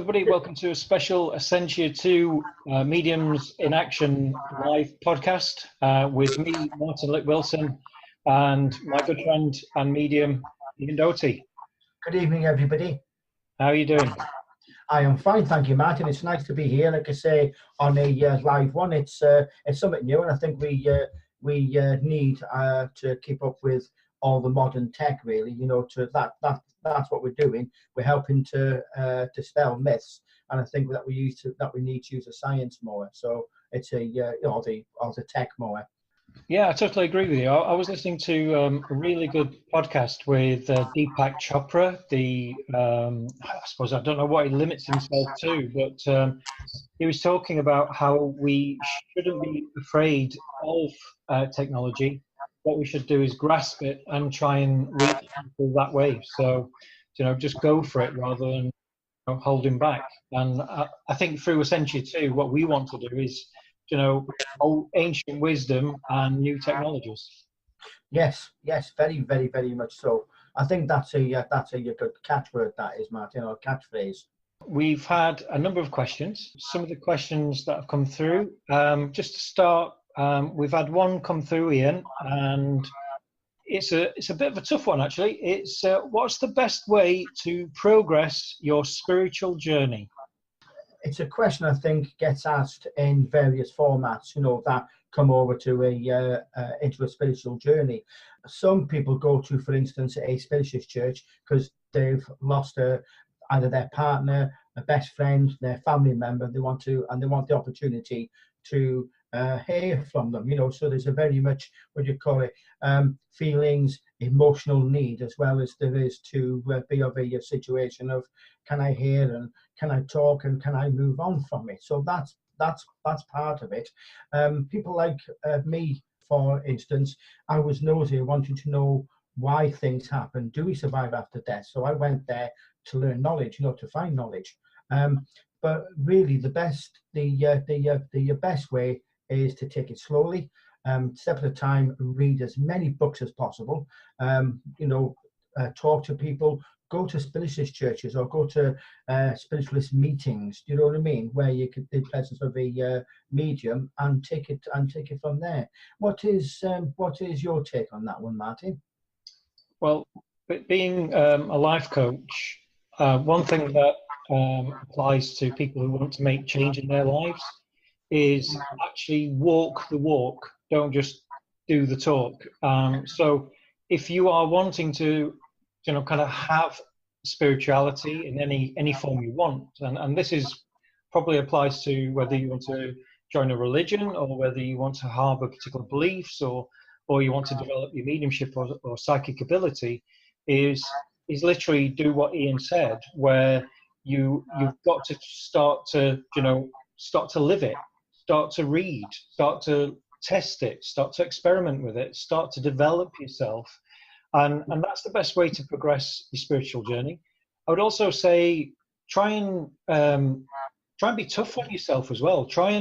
everybody. Welcome to a special Essentia 2 Mediums in Action live podcast with me, Martin Litt-Wilson, and my good friend and medium, Ian Doherty. Good evening, everybody. How are you doing? I am fine, thank you, Martin. It's nice to be here. Like I say, on a live one, it's something new, and I think we need to keep up with all the modern tech, really. You know, that's what we're doing. We're helping to dispel myths, and I think that we need to use the science more. So it's the tech more. Yeah, I totally agree with you. I was listening to a really good podcast with Deepak Chopra. I suppose I don't know what he limits himself to, but he was talking about how we shouldn't be afraid of technology. What we should do is grasp it and try and reach people that way. So, just go for it rather than holding back. And I think through Essentia 2, what we want to do is, old ancient wisdom and new technologies. Yes, very, very, very much so. I think that's a good catchword, that is, Martin, or catchphrase. We've had a number of questions. Some of the questions that have come through. Just to start, we've had one come through, Ian, and it's a bit of a tough one, actually. It's what's the best way to progress your spiritual journey? It's a question I think gets asked in various formats, that come over to into a spiritual journey. Some people go to, for instance, a spiritualist church because they've lost either their partner, a best friend, their family member. They want the opportunity to hear from them, so there's a very much, feelings, emotional need, as well as there is to be of a situation of, can I hear and can I talk and can I move on from it? So that's part of it. People like me, for instance, I was nosy, wanting to know why things happen. Do we survive after death? So I went there to learn knowledge, to find knowledge. But really, the best way is to take it slowly, step at a time, read as many books as possible, talk to people, go to spiritualist churches or go to spiritualist meetings, do you know what I mean, where you could, in presence of a medium, and take it from there. What is your take on that one, Martin? Well, being a life coach, one thing that applies to people who want to make change in their lives is actually walk the walk, don't just do the talk. So if you are wanting to kind of have spirituality in any form you want, and this is probably applies to whether you want to join a religion or whether you want to harbour particular beliefs or you want to develop your mediumship or psychic ability, is literally do what Ian said, where you've got to start to live it, start to read, start to test it, start to experiment with it, start to develop yourself. And that's the best way to progress your spiritual journey. I would also say try and be tough on yourself as well. Try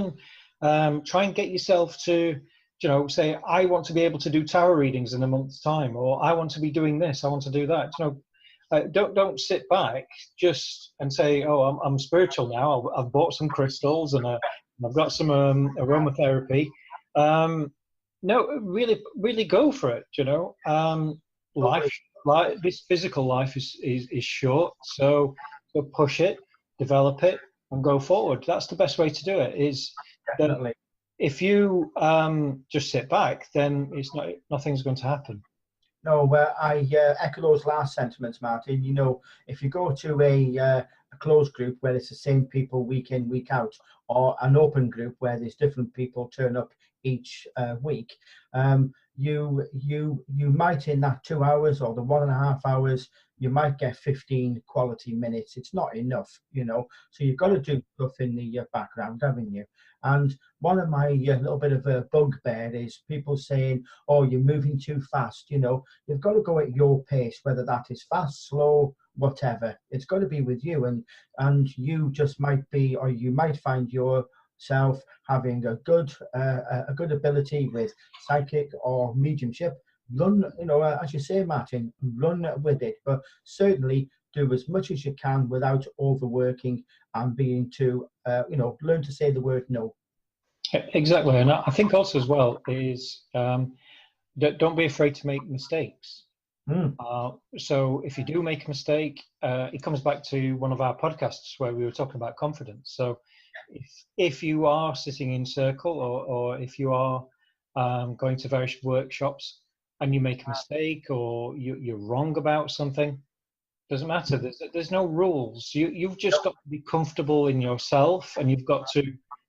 and get yourself to, say, I want to be able to do tarot readings in a month's time, or I want to be doing this, I want to do that. Don't sit back just and say, oh, I'm spiritual now. I've bought some crystals and I've got some aromatherapy. No, really go for it. This physical life is short, so push it, develop it, and go forward. That's the best way to do it. Is definitely. If you just sit back, then nothing's going to happen. No, I echo those last sentiments, Martin. If you go to a closed group where it's the same people week in, week out, or an open group where there's different people turn up each week, you might, in that 2 hours or the 1.5 hours, you might get 15 quality minutes. It's not enough, so you've got to do stuff in the background, haven't you? And one of my little bit of a bugbear is people saying, oh, you're moving too fast. You've got to go at your pace, whether that is fast, slow, whatever. It's got to be with you, and you just might be, or you might find yourself having a good ability with psychic or mediumship. Run, as you say, Martin, run with it, but certainly do as much as you can without overworking and being to, learn to say the word no. Exactly. And I think also as well is don't be afraid to make mistakes. Mm. So if you do make a mistake, it comes back to one of our podcasts where we were talking about confidence. So if you are sitting in circle, or if you are going to various workshops and you make a mistake, or you're wrong about something, doesn't matter. There's no rules. You've just got to be comfortable in yourself, and you've got to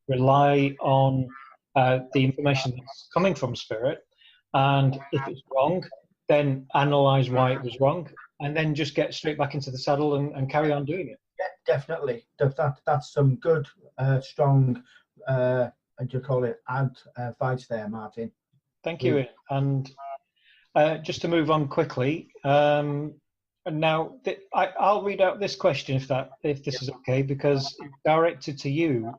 rely on the information that's coming from spirit. And if it's wrong, then analyze why it was wrong, and then just get straight back into the saddle and carry on doing it. Yeah, definitely. That's some good, strong, what do you call it, advice there, Martin. Thank you, Ian. And just to move on quickly, now I'll read out this question if this is okay, because it's directed to you.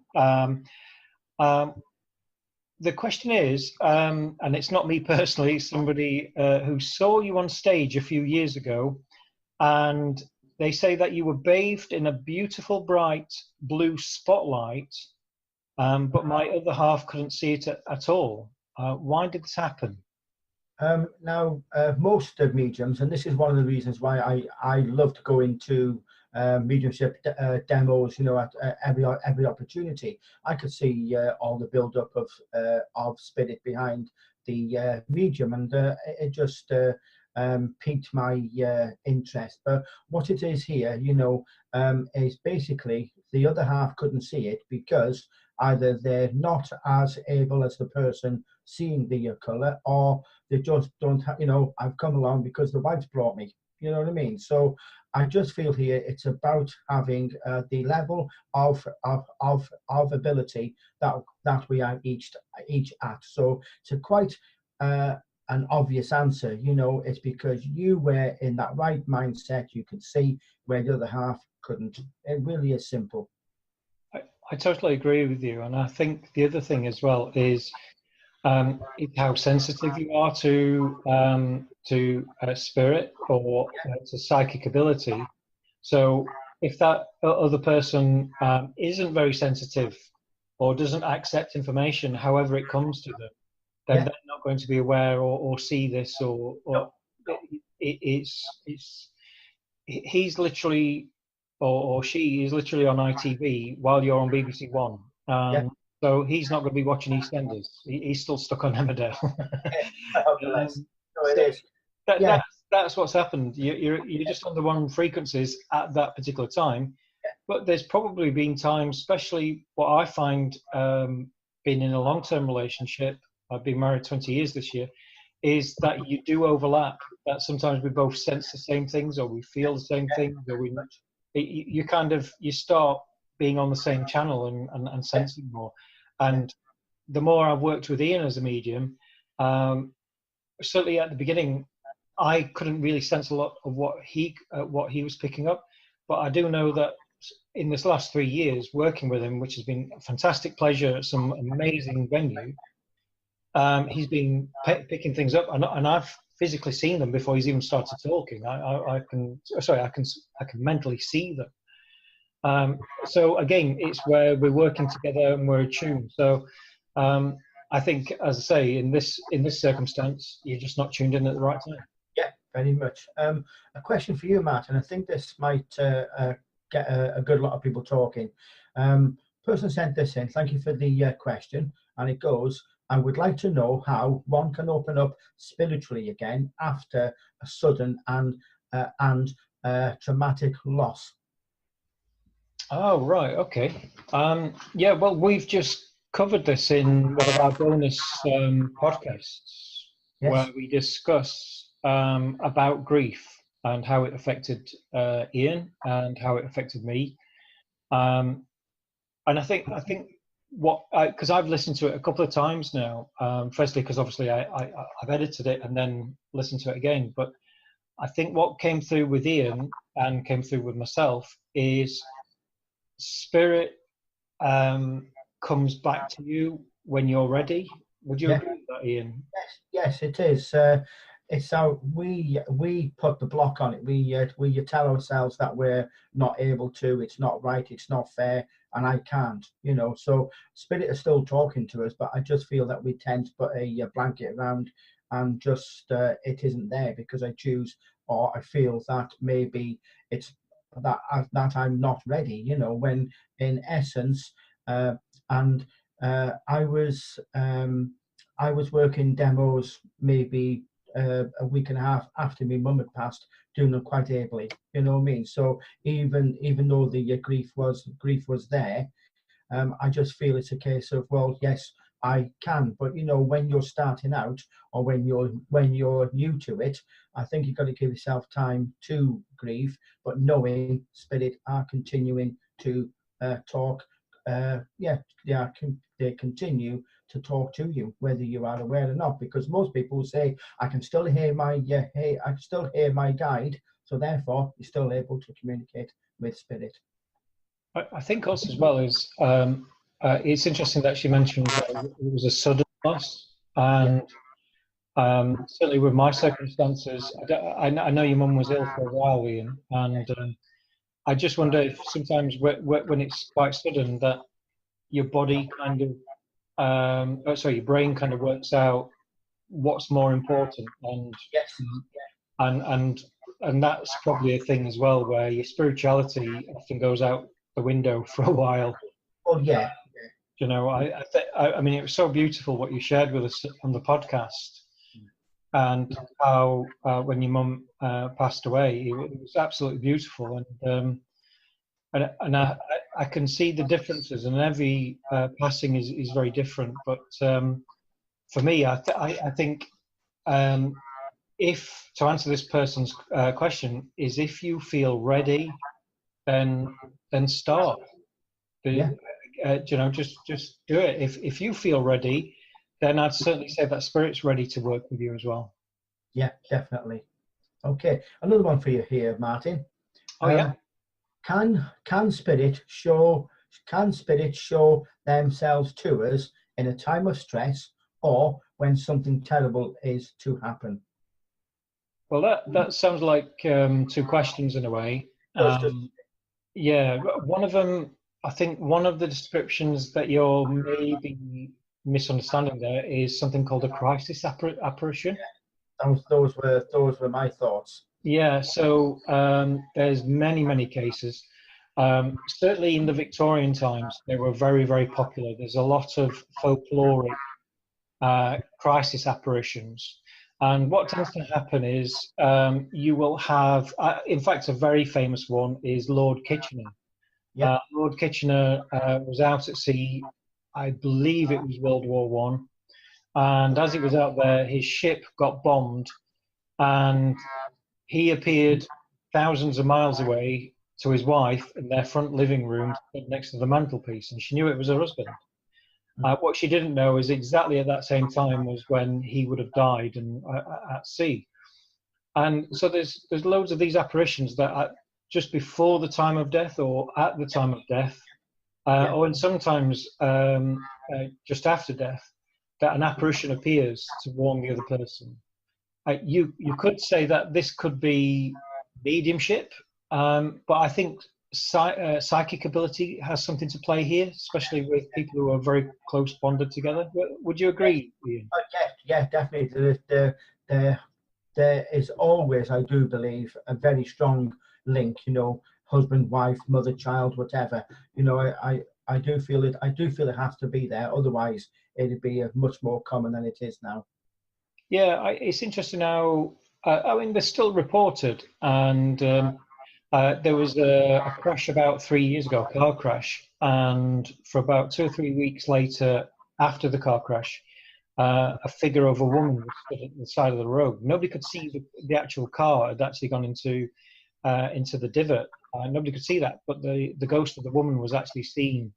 The question is, and it's not me personally, it's somebody who saw you on stage a few years ago, and they say that you were bathed in a beautiful, bright blue spotlight, but my other half couldn't see it at all. Why did this happen? Now, most of mediums, and this is one of the reasons why I love to go into mediumship demos, at every opportunity. I could see all the build-up of spirit behind the medium, and it just piqued my interest. But what it is here, is basically the other half couldn't see it because either they're not as able as the person seeing the colour, or they just don't have, I've come along because the wife's brought me, you know what I mean? So I just feel here it's about having the level of ability that we are each at. So it's quite an obvious answer, it's because you were in that right mindset, you can see where the other half couldn't. It really is simple. I totally agree with you, and I think the other thing as well is how sensitive you are to spirit or to psychic ability. So if that other person isn't very sensitive or doesn't accept information, however it comes to them, then they're not going to be aware or see this, or he's literally, or she is literally on ITV while you're on BBC One. So he's not going to be watching EastEnders. He's still stuck on Emmerdale. That's what's happened. You're just on the wrong frequencies at that particular time. But there's probably been times, especially what I find being in a long-term relationship, I've been married 20 years this year, is that you do overlap. That sometimes we both sense the same things, or we feel the same things, or you start being on the same channel and sensing more. And the more I've worked with Ian as a medium, certainly at the beginning, I couldn't really sense a lot of what he was picking up. But I do know that in this last 3 years working with him, which has been a fantastic pleasure at some amazing venue, he's been picking things up, and I've physically seen them before he's even started talking. I can mentally see them. So again, it's where we're working together and we're attuned. So I think, as I say, in this circumstance, you're just not tuned in at the right time. Yeah, very much. A question for you, Martin. I think this might get a good lot of people talking. Person sent this in. Thank you for the question. And it goes, I would like to know how one can open up spiritually again after a sudden and traumatic loss. Oh, right. Okay. Yeah, well, we've just covered this in one of our bonus podcasts, where we discuss about grief and how it affected Ian and how it affected me. And I think because I've listened to it a couple of times now, firstly, because obviously I've edited it and then listened to it again. But I think what came through with Ian and came through with myself is spirit comes back to you when you're ready. Would you agree with that, Ian? Yes, it is. it's how we put the block on it. We tell ourselves that we're not able to, it's not right, it's not fair, and I can't, So spirit is still talking to us, but I just feel that we tend to put a blanket around and just it isn't there because I choose, or I feel that maybe it's that I'm not ready, when in essence, and I was working demos maybe a week and a half after my mum had passed, doing them quite ably. You know what I mean? So even though the grief was there, I just feel it's a case of, well, yes, I can, but when you're starting out or when you're new to it, I think you've got to give yourself time to grieve, but knowing spirit are continuing to talk. They continue to talk to you, whether you are aware or not, because most people say, I can still hear my guide, so therefore you're still able to communicate with spirit. I think also as well is it's interesting that she mentioned it was a sudden loss, and certainly with my circumstances, I know your mum was ill for a while, Ian, and I just wonder if sometimes when it's quite sudden that your body kind of, your brain kind of works out what's more important, and yes, and that's probably a thing as well, where your spirituality often goes out the window for a while. Oh yeah. I mean, it was so beautiful what you shared with us on the podcast, and how when your mum passed away, it was absolutely beautiful, and I can see the differences, and every passing is very different. But for me, I think if to answer this person's question is, if you feel ready, then start. Just do it. If you feel ready, then I'd certainly say that spirit's ready to work with you as well. Yeah, definitely. Okay, another one for you here, Martin. Oh yeah. Can spirit show themselves to us in a time of stress, or when something terrible is to happen? Well, that sounds like two questions in a way. Yeah, one of them, I think one of the descriptions that you're maybe misunderstanding there is something called a crisis apparition. Those were my thoughts. Yeah, so there's many cases. Certainly in the Victorian times, they were very, very popular. There's a lot of folkloric crisis apparitions. And what tends to happen is you will have, in fact, a very famous one is Lord Kitchener. Yeah. Lord Kitchener was out at sea, I believe it was World War One, and as he was out there, his ship got bombed, and he appeared thousands of miles away to his wife in their front living room next to the mantelpiece, and she knew it was her husband. What she didn't know is exactly at that same time was when he would have died and at sea. And so there's loads of these apparitions that are just before the time of death or at the time of death, or sometimes just after death, that an apparition appears to warn the other person. You could say that this could be mediumship, but I think psychic ability has something to play here, especially with people who are very close bonded together. Would you agree, Ian? Yeah, definitely. There is always, I do believe, a very strong link. Husband, wife, mother, child, whatever. I do feel it. I do feel it has to be there. Otherwise, it'd be much more common than it is now. Yeah, it's interesting how. I mean, they're still reported, and there was a crash about 3 years ago, a car crash, and for about 2 or 3 weeks later, after the car crash, a figure of a woman was stood at the side of the road. Nobody could see the actual car had actually gone into the divot. Nobody could see that, but the ghost of the woman was actually seen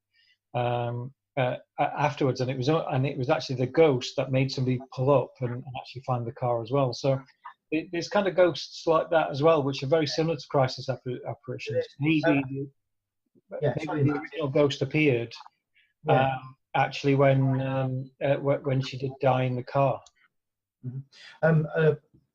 afterwards, and it was actually the ghost that made somebody pull up and actually find the car as well. So there's kind of ghosts like that as well, which are very similar to crisis apparitions. Maybe the original ghost appeared actually when she did die in the car.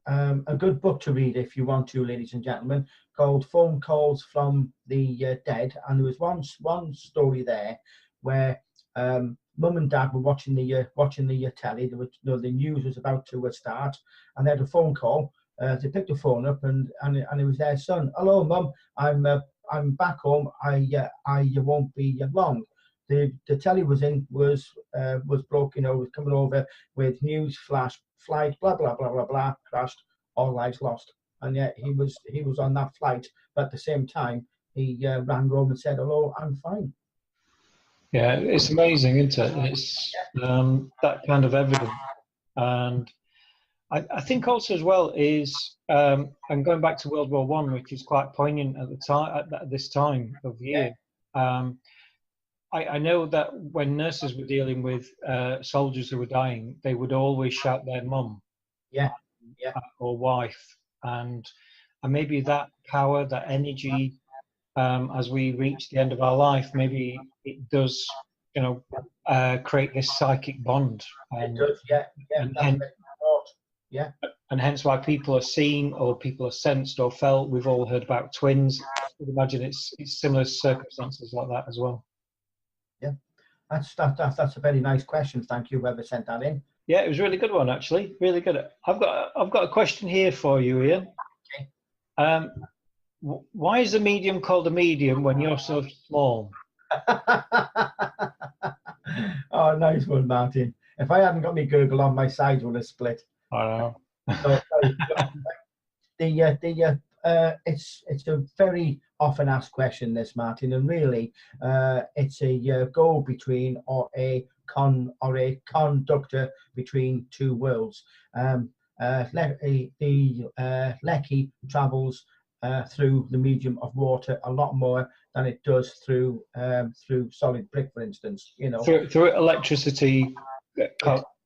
a good book to read if you want to, ladies and gentlemen, called Phone Calls from the Dead. And there was one story there where mum and dad were watching the telly. There was, the news was about to start, and they had a phone call. They picked the phone up, and it was their son. Hello, mum. I'm back home. I won't be long. The telly was broke. Was coming over with news flash, flight, blah blah blah blah blah, crashed, all lives lost. And yet he was on that flight, but at the same time he rang home and said, "Hello, I'm fine." Yeah, it's amazing, isn't it? It's that kind of evidence. And I think also as well is, and going back to World War One, which is quite poignant at the time, at this time of year. I know that when nurses were dealing with soldiers who were dying, they would always shout their mum, or wife, and maybe that power, that energy, as we reach the end of our life, maybe it does, create this psychic bond. It does, and hence why people are seen, or people are sensed or felt. We've all heard about twins. I would imagine it's similar circumstances like that as well. Yeah, that's a very nice question. Thank you, whoever sent that in. Yeah, it was a really good one, actually. Really good. I've got a question here for you, Ian. Okay. Why is a medium called a medium when you're so small? Oh, nice one, Martin. If I hadn't got my Google on, my sides would have split. I know. So, it's a very often asked question, this, Martin, and really it's a go between, or a conductor between two worlds. Lecky travels through the medium of water a lot more than it does through solid brick, for instance. Through electricity.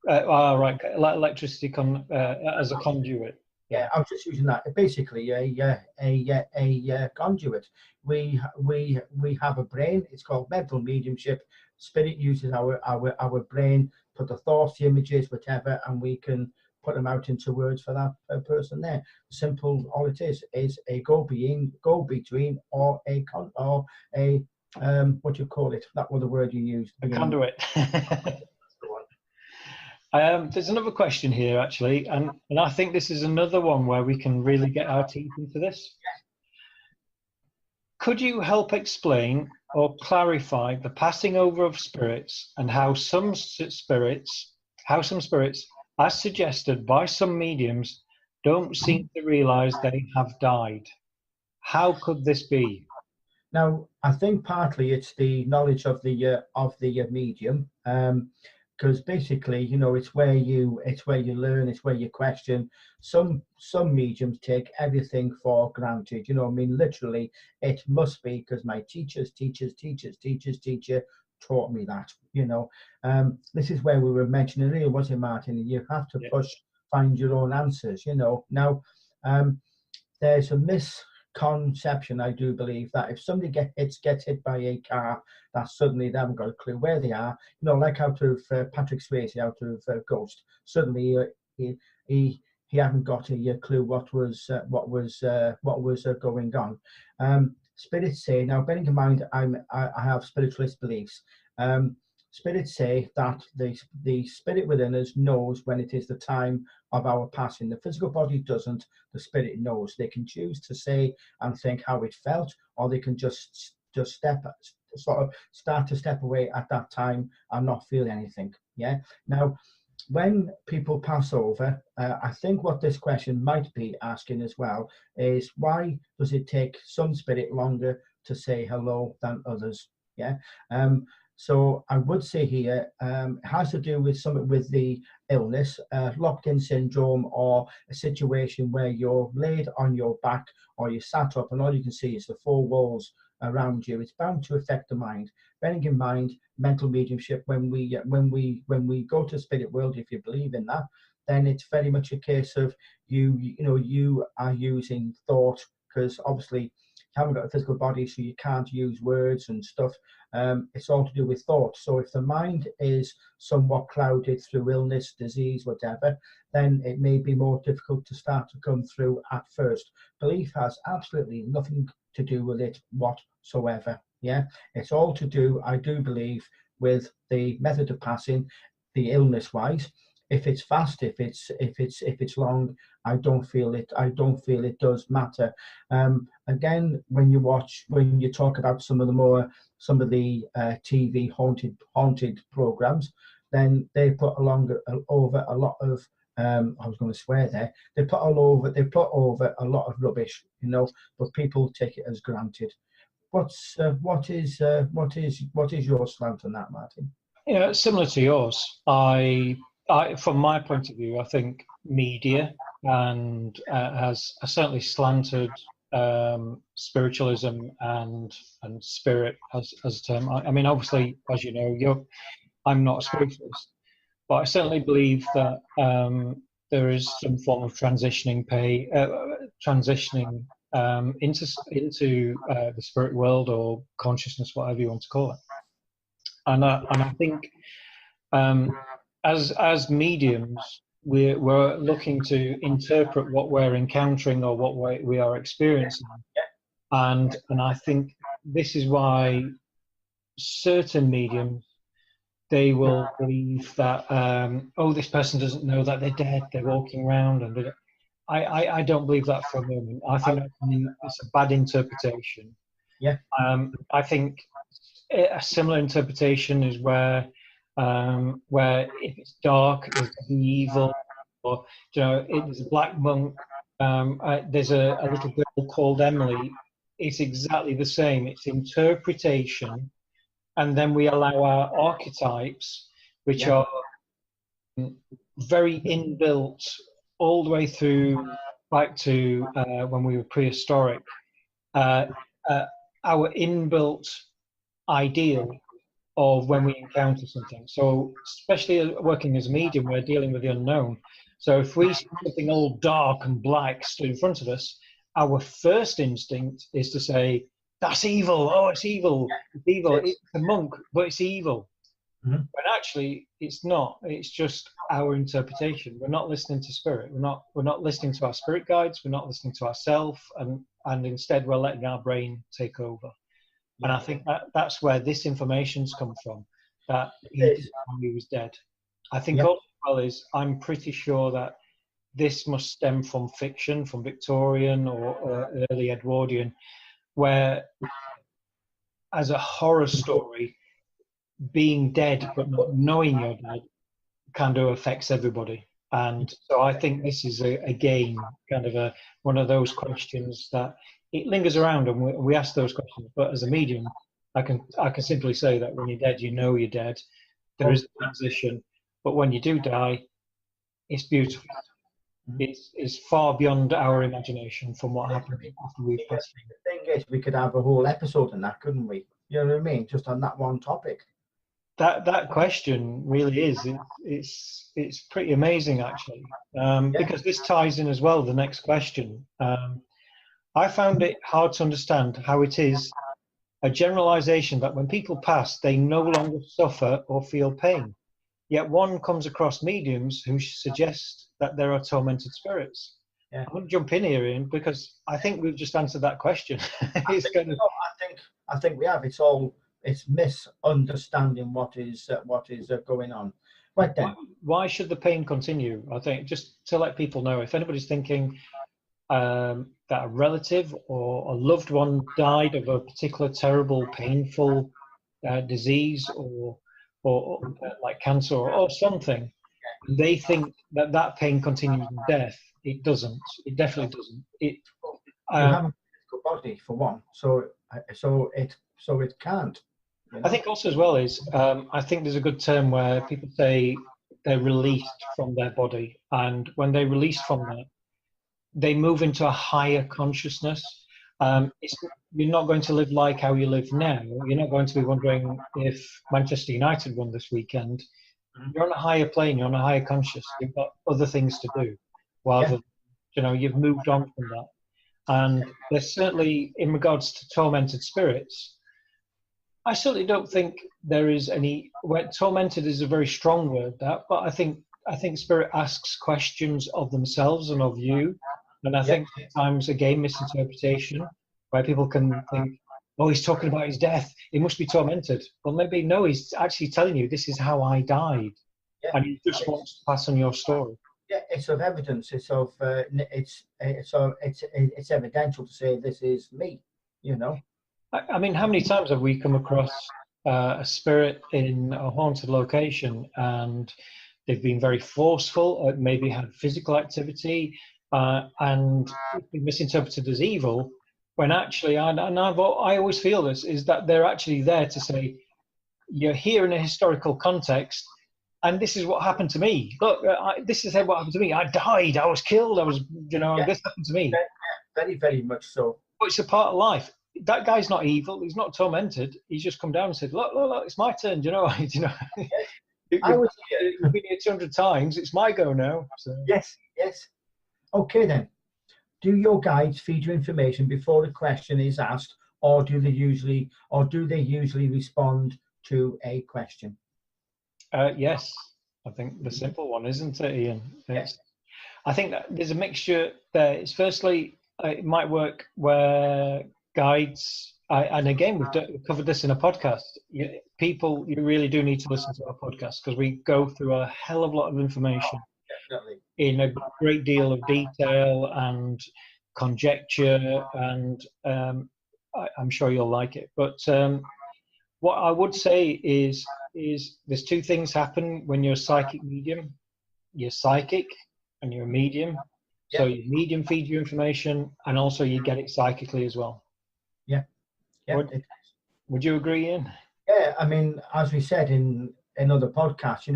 Electricity as a conduit. Yeah, I was just using that. Basically, a conduit. We have a brain. It's called mental mediumship. Spirit uses our brain, put the thoughts, the images, whatever, and we can put them out into words for that person there. Simple. All it is a go between, or a what do you call it? That was the word you used. A conduit. There's another question here, actually, and I think this is another one where we can really get our teeth into this. Could you help explain or clarify the passing over of spirits, and how some spirits, as suggested by some mediums, don't seem to realise they have died? How could this be? Now, I think partly it's the knowledge of the medium. Because basically, it's where you learn, it's where you question. Some mediums take everything for granted. Literally, it must be because my teacher's teacher taught me that. This is where we were mentioning earlier, wasn't it, Martin? You have to find your own answers. Now, there's a misconception, I do believe, that if somebody gets hit by a car, that suddenly they haven't got a clue where they are. Like out of Patrick Swayze out of Ghost. Suddenly he hadn't got a clue what was going on. Spirits say, now, bearing in mind I have spiritualist beliefs. Spirits say that the spirit within us knows when it is the time of our passing. The physical body doesn't. The spirit knows. They can choose to say and think how it felt, or they can just start to step away at that time and not feel anything. Yeah. Now, when people pass over, I think what this question might be asking as well is, why does it take some spirit longer to say hello than others? Yeah. So I would say here, it has to do with something with the illness, locked-in syndrome, or a situation where you're laid on your back or you sat up and all you can see is the four walls around you. It's bound to affect the mind. Bearing in mind mental mediumship, when we go to spirit world, if you believe in that, then it's very much a case of you are using thought, because obviously haven't got a physical body, so you can't use words and stuff. It's all to do with thought. So if the mind is somewhat clouded through illness, disease, whatever, then it may be more difficult to start to come through at first. Belief has absolutely nothing to do with it whatsoever. Yeah, it's all to do, I do believe, with the method of passing, the illness wise. If it's fast, if it's long, I don't feel it does matter. Again, when you talk about some of the TV haunted programs, then they put over a lot of I was going to swear there. They put over a lot of rubbish, but people take it as granted. What is your slant on that, Martin? Yeah, similar to yours. From my point of view, I think media and has certainly slanted spiritualism and spirit as a term. I mean, obviously, as you know, I'm not a spiritualist, but I certainly believe that there is some form of transitioning into the spirit world or consciousness, whatever you want to call it. And I think as mediums, we're looking to interpret what we're encountering or what we are experiencing, and I think this is why certain mediums, they will believe that this person doesn't know that they're dead, they're walking around, and I don't believe that for a moment. I think it's a bad interpretation. Yeah. I think a similar interpretation is where if it's dark, there's evil, or there's a black monk. There's a little girl called Emily. It's exactly the same. It's interpretation, and then we allow our archetypes, which are very inbuilt, all the way through back to when we were prehistoric. Our inbuilt ideal of when we encounter something. So especially working as a medium, we're dealing with the unknown. So if we see something all dark and black stood in front of us, our first instinct is to say, that's evil. Oh, it's evil. It's evil. It's a monk, but it's evil. Mm-hmm. But actually, it's not. It's just our interpretation. We're not listening to spirit. We're not listening to our spirit guides. We're not listening to ourselves, and instead we're letting our brain take over. And I think that's where this information's come from, that he was dead. I think also is I'm pretty sure that this must stem from fiction, from Victorian or early Edwardian, where as a horror story, being dead but not knowing you're dead kind of affects everybody. And so I think this is again kind of one of those questions that it lingers around, and we ask those questions. But as a medium, I can simply say that when you're dead, you know you're dead. There is a transition, but when you do die, it's beautiful. It's far beyond our imagination from what happened after we've passed. The thing is, we could have a whole episode on that, couldn't we? You know what I mean? Just on that one topic. That question really is. It's pretty amazing, actually, because this ties in as well. The next question. I found it hard to understand how it is a generalization that when people pass, they no longer suffer or feel pain. Yet one comes across mediums who suggest that there are tormented spirits. Yeah. I want to jump in here, Ian, because I think we've just answered that question. I think we have. It's misunderstanding what is going on. Right then. Why should the pain continue? I think just to let people know, if anybody's thinking that a relative or a loved one died of a particular terrible, painful disease or like cancer or something, they think that pain continues in death. It doesn't. It definitely doesn't. You have a physical body for one, so it can't. I think also as well is I think there's a good term where people say they're released from their body, and when they release from that, they move into a higher consciousness. You're not going to live like how you live now. You're not going to be wondering if Manchester United won this weekend. You're on a higher plane. You're on a higher conscious. You've got other things to do. Rather, you've moved on from that. And there's certainly, in regards to tormented spirits, I certainly don't think there is any. Well, tormented is a very strong word, that, but I think spirit asks questions of themselves and of you, and I think sometimes, again, misinterpretation, where people can think, oh, he's talking about his death, he must be tormented. Well, maybe no, he's actually telling you this is how I died, and he just wants to pass on your story. Yeah, it's of evidence. It's of it's evidential to say this is me. You know. I mean, how many times have we come across a spirit in a haunted location and they've been very forceful, maybe had physical activity, and been misinterpreted as evil, when actually, I always feel this, is that they're actually there to say, you're here in a historical context, and this is what happened to me. Look, this is what happened to me. I died, I was killed, this happened to me. Very, very much so. But it's a part of life. That guy's not evil. He's not tormented. He's just come down and said, look, it's my turn. You've been here 200 times. It's my go now. So. Yes. Okay, then. Do your guides feed you information before the question is asked, or do they usually respond to a question? Yes. I think the simple one, isn't it, Ian? Yes. I think that there's a mixture there. It's firstly, it might work where guides, and again, we've covered this in a podcast. You really do need to listen to our podcast, because we go through a hell of a lot of information. Definitely. In a great deal of detail and conjecture, and I'm sure you'll like it. But what I would say is there's two things happen when you're a psychic medium. You're psychic and you're a medium. So your medium feeds you information, and also you get it psychically as well. Yeah. Would you agree, Ian? Yeah, I mean, as we said in another podcast,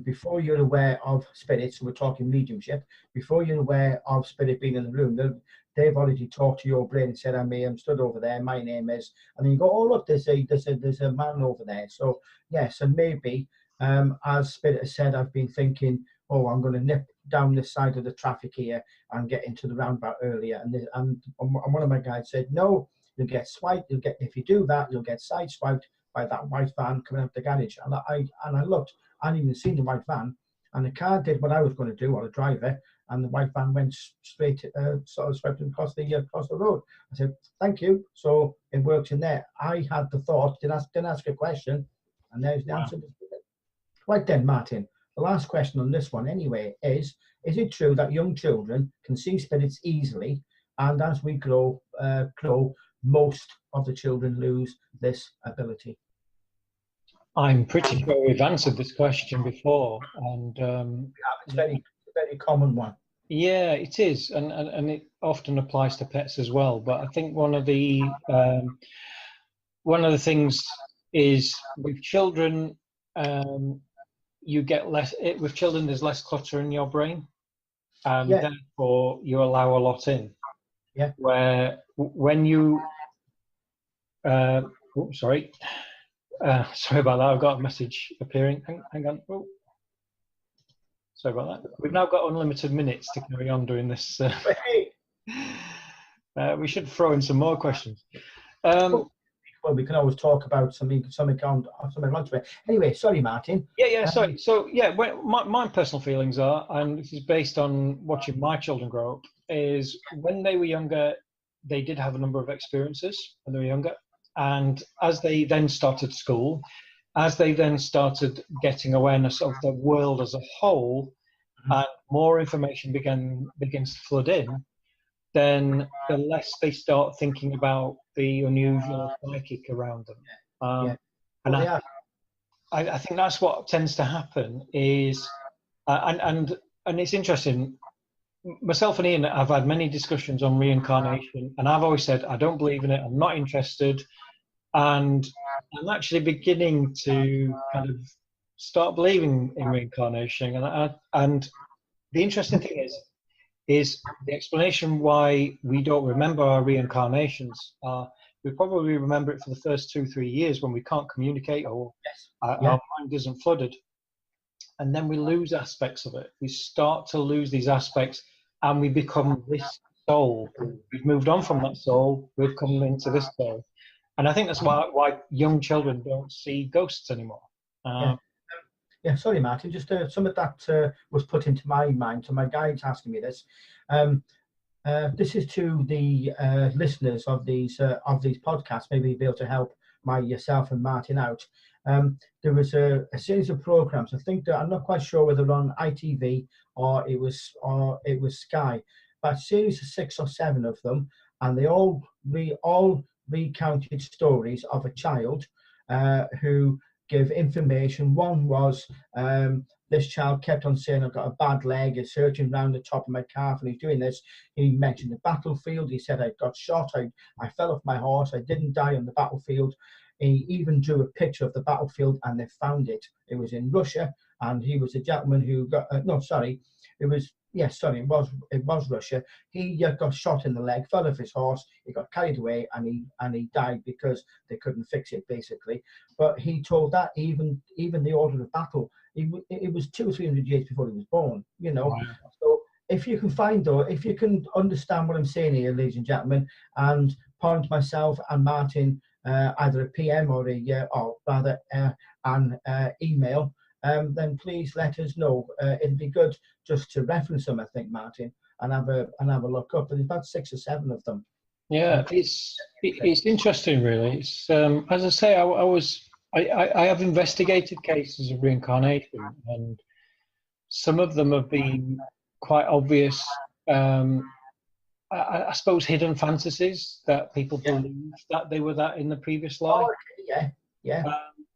before you're aware of spirits, we're talking mediumship, before you're aware of spirit being in the room, they've already talked to your brain and said, I'm stood over there, my name is, and then you go, oh, look, there's a man over there. So, yes, and maybe, as spirit has said, I've been thinking, oh, I'm going to nip down this side of the traffic here and get into the roundabout earlier. And one of my guides said, no, you'll get swiped. If you do that, you'll get sideswiped by that white van coming out the garage. And I looked, I hadn't even seen the white van, and the car did what I was going to do, or the driver, and the white van went straight, sort of swept across the road. I said, thank you. So it works in there. I had the thought, didn't ask a question, and there's the answer. Right then, Martin, the last question on this one anyway is it true that young children can see spirits easily, and as we grow, most of the children lose this ability? I'm pretty sure we've answered this question before, and it's a very common one. Yeah, it is, and it often applies to pets as well. But I think one of the things is with children, you get less. With children, there's less clutter in your brain, and therefore you allow a lot in. Yeah. Where when you, sorry about that. I've got a message appearing. Hang on. Oh. Sorry about that. We've now got unlimited minutes to carry on doing this. We should throw in some more questions. Well, we can always talk about something else. Anyway, sorry, Martin. Sorry. So, my personal feelings are, and this is based on watching my children grow up, is when they were younger, they did have a number of experiences when they were younger. And as they then started school, as they then started getting awareness of the world as a whole, and more information begins to flood in, then the less they start thinking about the unusual psychic around them. I think that's what tends to happen is, and it's interesting, myself and Ian have had many discussions on reincarnation, and I've always said, I don't believe in it, I'm not interested. And I'm actually beginning to kind of start believing in reincarnation. And the interesting thing is the explanation why we don't remember our reincarnations. We probably remember it for the first 2-3 years when we can't communicate, or our mind isn't flooded. And then we lose aspects of it. We start to lose these aspects, and we become this soul. We've moved on from that soul. We've come into this soul, and I think that's why young children don't see ghosts anymore. Yeah. Yeah, sorry, Martin. Just some of that was put into my mind. So my guide's asking me this. This is to the listeners of these podcasts. Maybe be able to help yourself and Martin out. There was a series of programs. I think that I'm not quite sure whether on ITV or it was Sky, but a series of 6 or 7 of them, and they all recounted stories of a child who gave information. One was this child kept on saying, "I've got a bad leg, it's hurting around the top of my calf," and he's doing this. He mentioned the battlefield. He said, "I got shot, I fell off my horse, I didn't die on the battlefield." He even drew a picture of the battlefield, and they found it. It was in Russia, and he was a gentleman who got it was Russia. He got shot in the leg, fell off his horse, he got carried away, and he died because they couldn't fix it, basically. But he told that even the order of battle, it was 200 or 300 years before he was born. Wow. So if you can understand what I'm saying here, ladies and gentlemen, and point myself and Martin either a PM or an email, then please let us know. It'd be good just to reference them, I think, Martin, and have a look up. But there's about 6 or 7 of them. Yeah, it's interesting, really. It's as I say, I have investigated cases of reincarnation, and some of them have been quite obvious. I suppose hidden fantasies that people believe that they were that in the previous life. Yeah.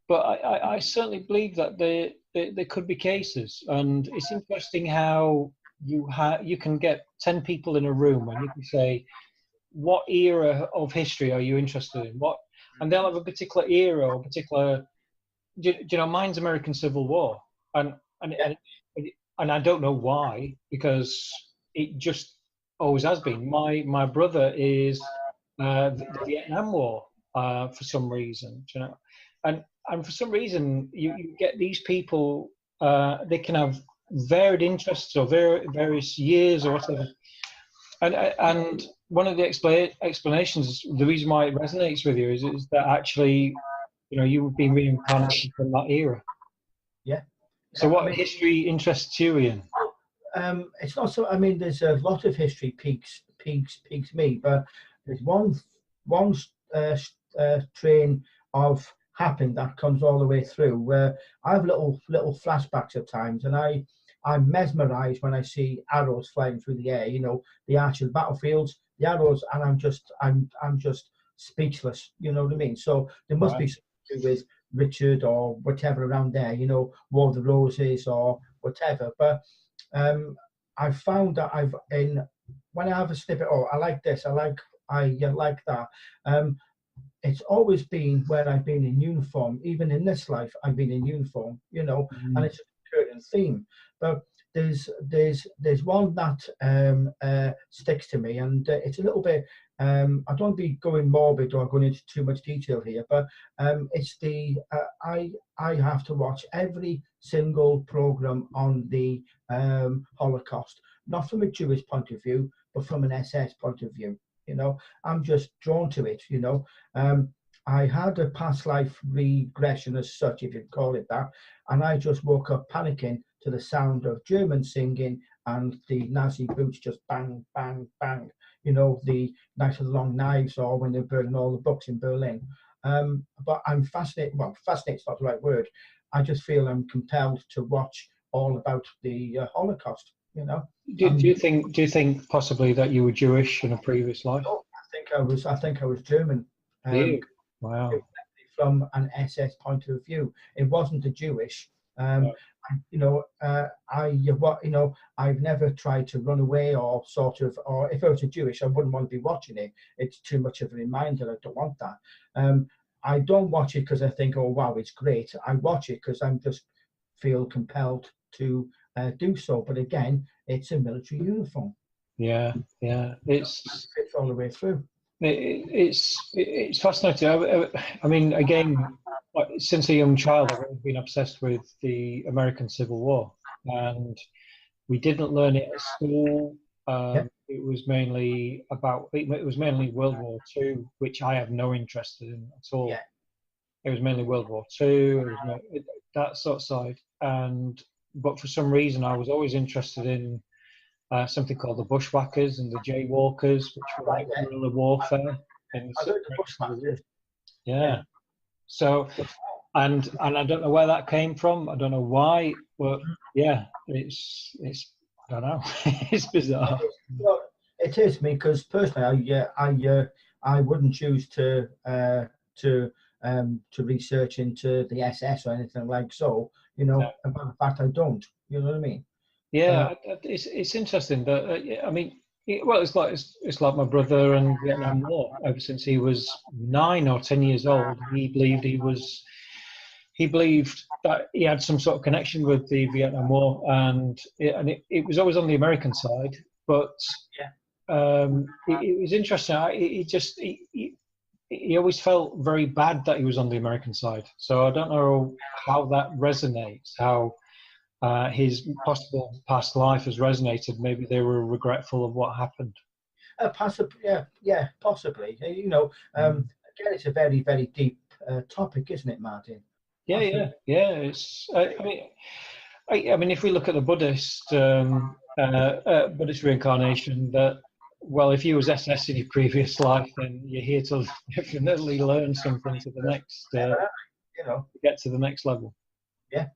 But I certainly believe that there could be cases, and it's interesting how you can get 10 people in a room and you can say, what era of history are you interested in? And they'll have a particular era or particular. Mine's American Civil War, and I don't know why, because it just always has been. My brother is the Vietnam War for some reason, and for some reason you get these people. They can have varied interests or various years or whatever. And one of the explanations, the reason why it resonates with you is that actually, you've been reincarnated from that era. Yeah. So what history interests you, Ian? It's not so. I mean, there's a lot of history piques me, but there's one train of happened that comes all the way through, where I have little flashbacks at times, and I'm mesmerized when I see arrows flying through the air. The actual battlefields, the arrows, and I'm just speechless. You know what I mean? So there must be something to do with Richard or whatever around there. War of the Roses or whatever. But I found that when I have a snippet, I like this, I like that. It's always been where I've been in uniform. Even in this life, I've been in uniform. And it's a recurring theme. But there's one that sticks to me, and it's a little bit. I don't want to be going morbid or going into too much detail here, but it's I have to watch every single program on the Holocaust, not from a Jewish point of view, but from an SS point of view. I'm just drawn to it. I had a past life regression as such, if you call it that, and I just woke up panicking to the sound of German singing and the Nazi boots just bang, bang, bang. The nice long knives, or when they're burning all the books in Berlin. But I'm fascinated. Well, fascinated is not the right word. I just feel I'm compelled to watch all about the Holocaust. Do you think possibly that you were Jewish in a previous life? I think I was German. Wow. From an SS point of view, it wasn't a Jewish. I've never tried to run away or if I was a Jewish, I wouldn't want to be watching it. It's too much of a reminder. I don't want that. I don't watch it because I think, oh wow, it's great. I watch it because I just feel compelled to do so. But again, it's a military uniform. Yeah. It fits all the way through. It's fascinating. I mean, again, since a young child, I've always been obsessed with the American Civil War, and we didn't learn it at school. it was mainly World War II, which I have no interest in at all. Yeah. It was mainly World War II, that sort of side. But for some reason, I was always interested in something called the Bushwhackers and the Jaywalkers, which were like guerrilla warfare. I heard the Bushwhackers. Yeah. So, and I don't know where that came from. I don't know why, but yeah, it's I don't know. It's bizarre. Well, it is me, because personally, I wouldn't choose to research into the SS or anything like so. You know, No. about the fact I don't. You know what I mean? Yeah, it's interesting that I mean, it's like my brother and Vietnam War. Ever since he was 9 or 10 years old, he believed that he had some sort of connection with the Vietnam War, and it was always on the American side. But it was interesting. He always felt very bad that he was on the American side. So I don't know how that resonates. How his possible past life has resonated. Maybe they were regretful of what happened. Possibly, yeah, possibly. You know, again, it's a very, very deep topic, isn't it, Martin? Yeah. It's. I mean, if we look at the Buddhist reincarnation, that if you was SS in your previous life, then you're here to definitely learn something to the next. Get to the next level. Yeah.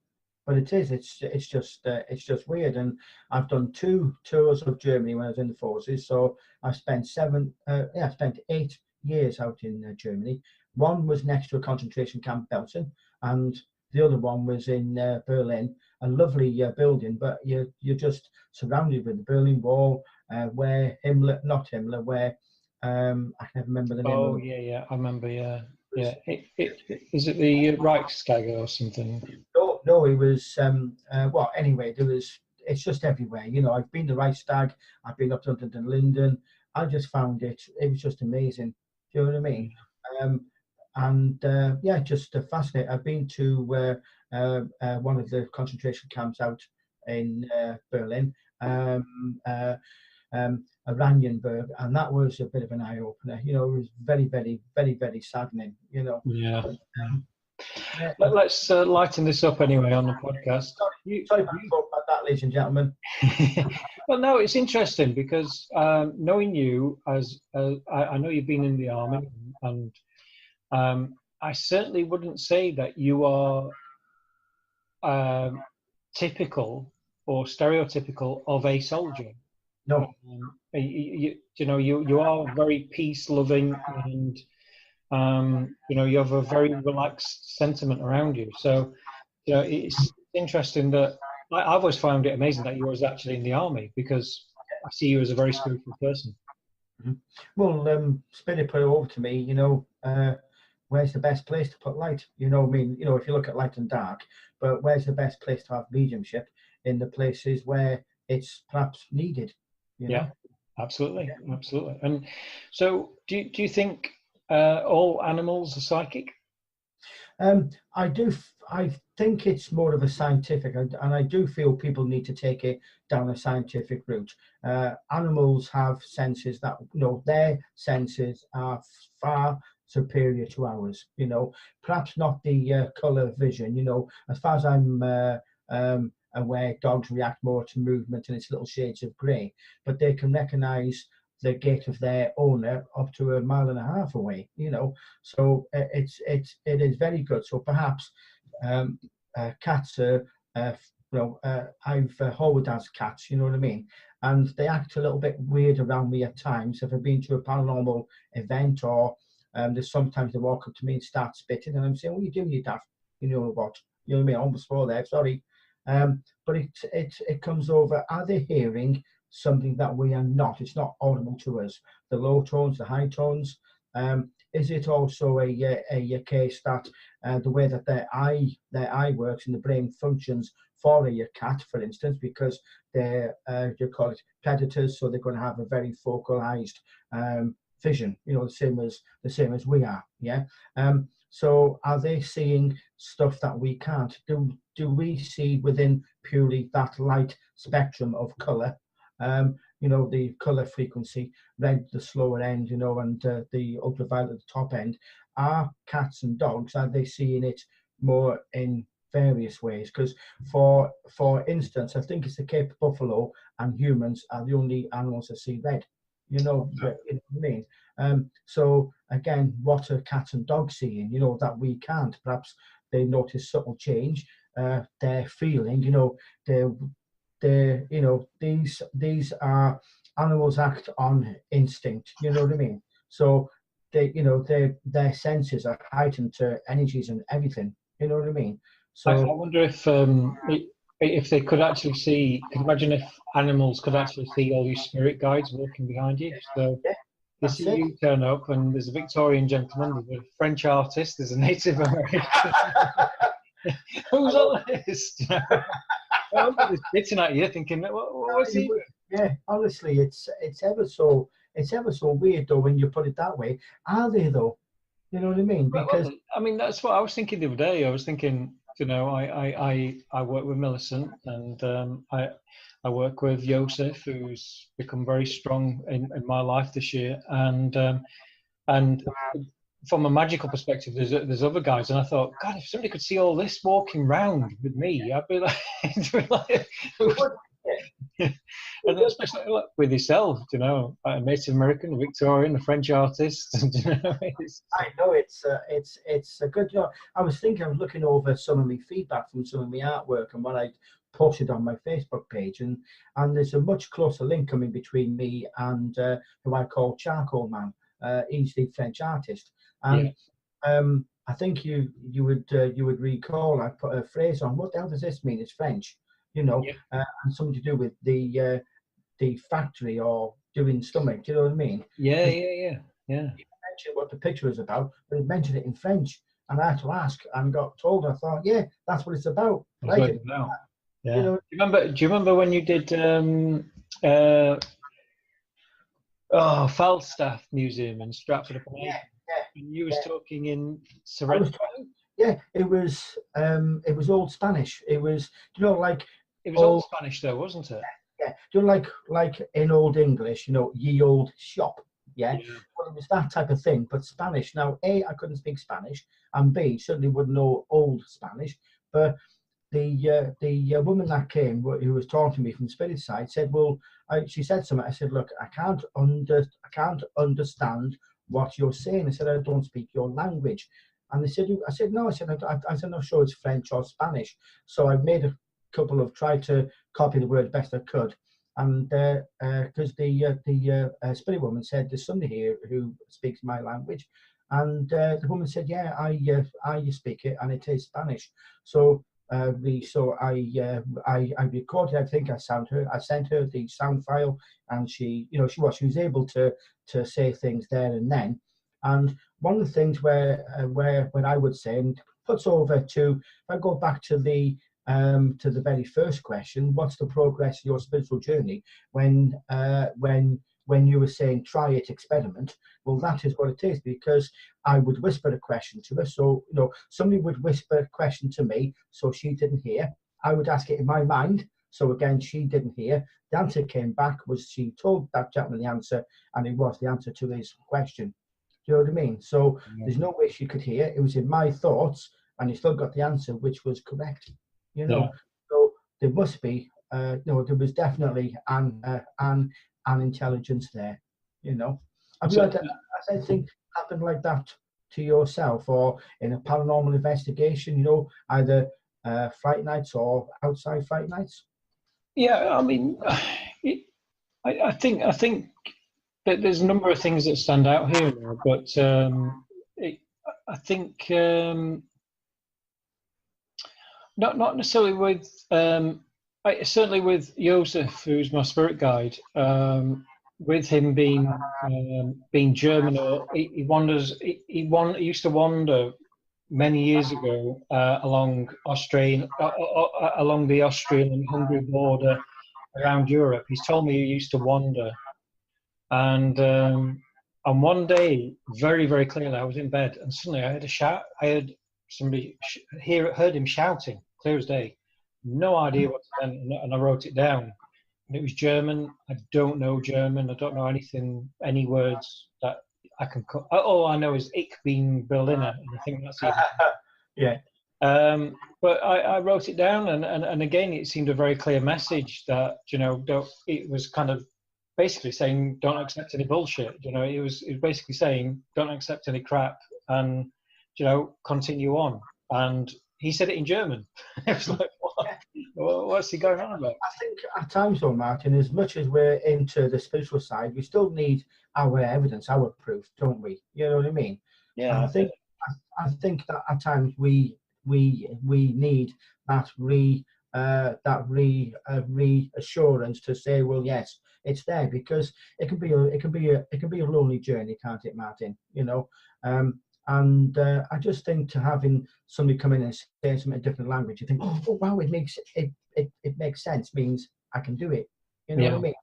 But it's just weird. And I've done 2 tours of Germany when I was in the forces. So I spent 8 years out in Germany. One was next to a concentration camp, Belsen, and the other one was in Berlin, a lovely building, but you're just surrounded with the Berlin Wall, where I can never remember the name. Oh, yeah, I remember, yeah. Yeah, is it the Reichstag or something? No, it was anyway, it's just everywhere. You know, I've been to Reichstag, I've been up to the Linden. I just found it was just amazing. Do you know what I mean? Just fascinating. I've been to one of the concentration camps out in Berlin, Oranienburg, and that was a bit of an eye opener. You know, it was very, very, very, very saddening. You know. Yeah. Let's lighten this up anyway on the podcast. Sorry about that, ladies and gentlemen. Well, no, it's interesting because knowing you as I know you've been in the army, and I certainly wouldn't say that you are typical or stereotypical of a soldier. No. You are very peace loving, and you have a very relaxed sentiment around you. So it's interesting that I've always found it amazing that you was actually in the army, because I see you as a very spiritual person. Mm-hmm. Well, Spirit put it over to me, where's the best place to put light? You know, I mean, if you look at light and dark, but where's the best place to have mediumship? In the places where it's perhaps needed. Yeah, absolutely. And so, do you think all animals are psychic? I do. I think it's more of a scientific, and I do feel people need to take it down a scientific route. Animals have senses that, their senses are far superior to ours. Perhaps not the color vision. As far as I'm aware, dogs react more to movement and its little shades of grey, but they can recognise the gait of their owner up to 1.5 miles away. So it is very good. So perhaps cats are, I've always had cats, you know what I mean, and they act a little bit weird around me at times. If I've been to a paranormal event, or there's sometimes they walk up to me and start spitting, and I'm saying, "What are you doing, you daft?" You know what? You know what I mean? I almost swore there. Sorry. But it comes over. Are they hearing something that we are not? It's not audible to us. The low tones, the high tones. Is it also a case that the way that their eye works and the brain functions for a cat, for instance, because they're you call it predators, so they're going to have a very focalized vision. The same as we are. Yeah. So are they seeing stuff that we can't? Do we see within purely that light spectrum of color? you know, the color frequency, red the slower end, you know, and the ultraviolet at the top end. Are cats and dogs, are they seeing it more in various ways? Because for instance, I think it's the Cape Buffalo and humans are the only animals that see red. You know, you know what I mean? So again, what are cats and dogs seeing? You know, that we can't. Perhaps they notice subtle change. They're feeling, you know, they're you know, these are animals act on instinct. You know what I mean? So they, you know, their senses are heightened to energies and everything. You know what I mean? I So wonder if they could actually see. Could you imagine if animals could actually see all these spirit guides walking behind you? So yeah, they that's see it. you turn up, and there's a Victorian gentleman, there's a French artist, there's a Native American. Who's all this? You know? I'm sitting at you thinking, what's he doing? Yeah, honestly, it's ever so weird though when you put it that way. Are they though? You know what I mean? Because Well, I mean, that's what I was thinking the other day. I was thinking, you know, I work with Millicent, and I work with Joseph, who's become very strong in my life this year, and from a magical perspective, there's other guys, and I thought, God, if somebody could see all this walking round with me, I'd be like, and especially like, with yourself, you know, a Native American, a Victorian, a French artist, and, you know, I know it's a good job. I was looking over some of my feedback from some of my artwork and what I posted on my Facebook page, and there's a much closer link coming between me and who I call Charcoal Man. He's the French artist, and I think you would recall I put a phrase on. What the hell does this mean? It's French, you know, and something to do with the factory or doing stomach. Do you know what I mean? Yeah. You mentioned what the picture is about, but it mentioned it in French, and I had to ask and got told. I thought, yeah, that's what it's about. Right? Yeah. You know, Do you remember when you did Falstaff Museum in Stratford upon Avon? And you was talking in Sorrento. Yeah, it was old Spanish. It was, you know, like it was old Spanish though, wasn't it? Yeah, you know, like in Old English, you know, ye old shop. Yeah. Well, it was that type of thing, but Spanish. Now, A, I couldn't speak Spanish, and B, certainly wouldn't know Old Spanish. But the woman that came, who was talking to me from Spirit Side, said, "Well," she said something. I said, "Look, I can't understand what you're saying." I said, "I don't speak your language." And they said, "I said no." I said, "I'm not sure it's French or Spanish." So I made a couple of tried to copy the word best I could, and because the spirit woman said, "There's somebody here who speaks my language," and the woman said, "Yeah, I speak it, and it is Spanish." So I recorded everything. I sent her the sound file, and she was able to say things there and then. And one of the things where I would say, and puts over to, if I go back to the very first question, what's the progress of your spiritual journey? When you were saying try it, experiment, well, that is what it is, because I would whisper a question to her. So, you know, somebody would whisper a question to me, so she didn't hear. I would ask it in my mind, so again, she didn't hear. The answer came back, was she told that gentleman the answer, and it was the answer to his question. Do you know what I mean? So there's no way she could hear. It was in my thoughts, and he still got the answer, which was correct. You know, so there must be, there was definitely an intelligence there. You know, have you had anything happen like that to yourself, or in a paranormal investigation? You know, either fright nights or outside fright nights? Yeah, I mean, I think that there's a number of things that stand out here, but I think not necessarily with certainly with Joseph, who's my spirit guide. With him being German, or he wanders. He used to wander many years ago along along the Austrian and Hungary border around Europe. He's told me he used to wander, and one day, very, very clearly, I was in bed, and suddenly I heard a shout. I heard somebody heard him shouting, clear as day. No idea what it meant, and I wrote it down. and it was German. I don't know German. I don't know any words that I can. All I know is Ich bin Berliner, and I think that's it. Yeah. But I wrote it down, and again, it seemed a very clear message that, you know, it was kind of basically saying, don't accept any bullshit. You know, it was basically saying, don't accept any crap, and, you know, continue on. And he said it in German. It was like, what's he going on about? I think at times, though, Martin, as much as we're into the spiritual side, we still need our evidence, our proof, don't we? You know what I mean? Yeah. And I think that at times we need that reassurance to say, well, yes, it's there, because it can be a lonely journey, can't it, Martin? You know, and I just think to having somebody come in and say something in a different language, you think, oh wow, it makes sense, means I can do it. You know what I mean?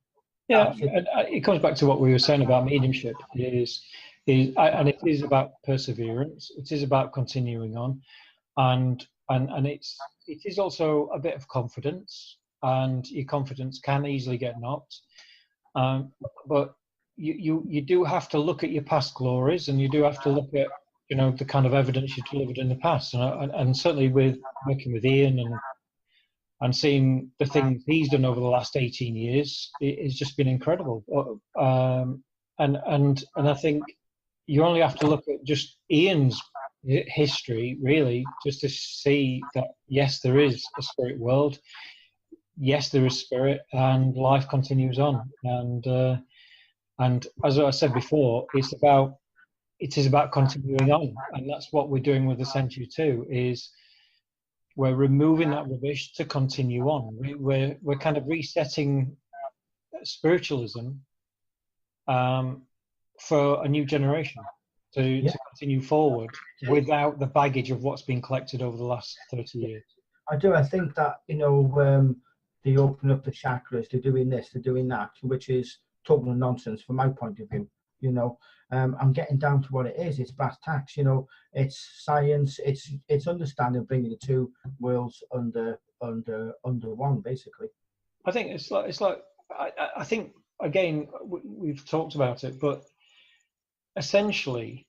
Yeah, and it comes back to what we were saying about mediumship. And it is about perseverance. It is about continuing on, and it is also a bit of confidence. And your confidence can easily get knocked. But you do have to look at your past glories, and you do have to look at, you know, the kind of evidence you delivered in the past. And certainly with working with Ian and seeing the things he's done over the last 18 years, it's just been incredible. And I think you only have to look at just Ian's history, really, just to see that, yes, there is a spirit world. Yes, there is spirit, and life continues on. And as I said before, it is about continuing on. And that's what we're doing with Essential 2, is we're removing that rubbish to continue on. We're kind of resetting spiritualism for a new generation to continue forward without the baggage of what's been collected over the last 30 years. I do. I think that, you know, they open up the chakras, they're doing this, they're doing that, which is total nonsense from my point of view. You know, I'm getting down to what it is. It's brass tacks. You know, it's science. It's understanding, bringing the two worlds under one, basically. I think it's like I think, again, we've talked about it, but essentially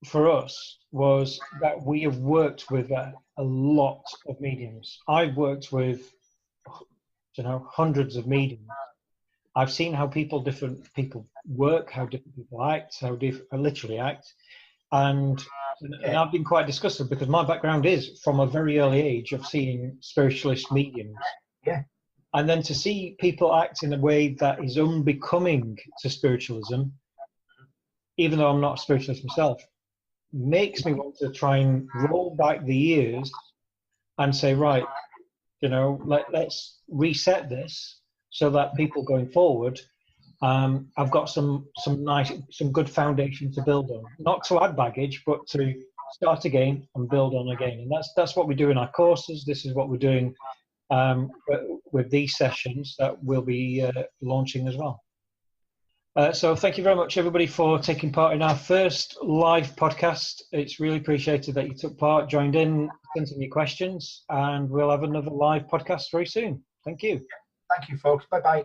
for us was that we have worked with a lot of mediums. I've worked with, you know, hundreds of mediums. I've seen how different people work, how different people act, literally act. And I've been quite disgusted, because my background is from a very early age of seeing spiritualist mediums. Yeah. And then to see people act in a way that is unbecoming to spiritualism, even though I'm not a spiritualist myself, makes me want to try and roll back the years and say, right, you know, let's reset this, so that people going forward, I've got some good foundation to build on. Not to add baggage, but to start again and build on again. And that's what we do in our courses. This is what we're doing with these sessions that we'll be launching as well. So thank you very much, everybody, for taking part in our first live podcast. It's really appreciated that you took part, joined in, sent in your questions, and we'll have another live podcast very soon. Thank you. Thank you, folks. Bye-bye.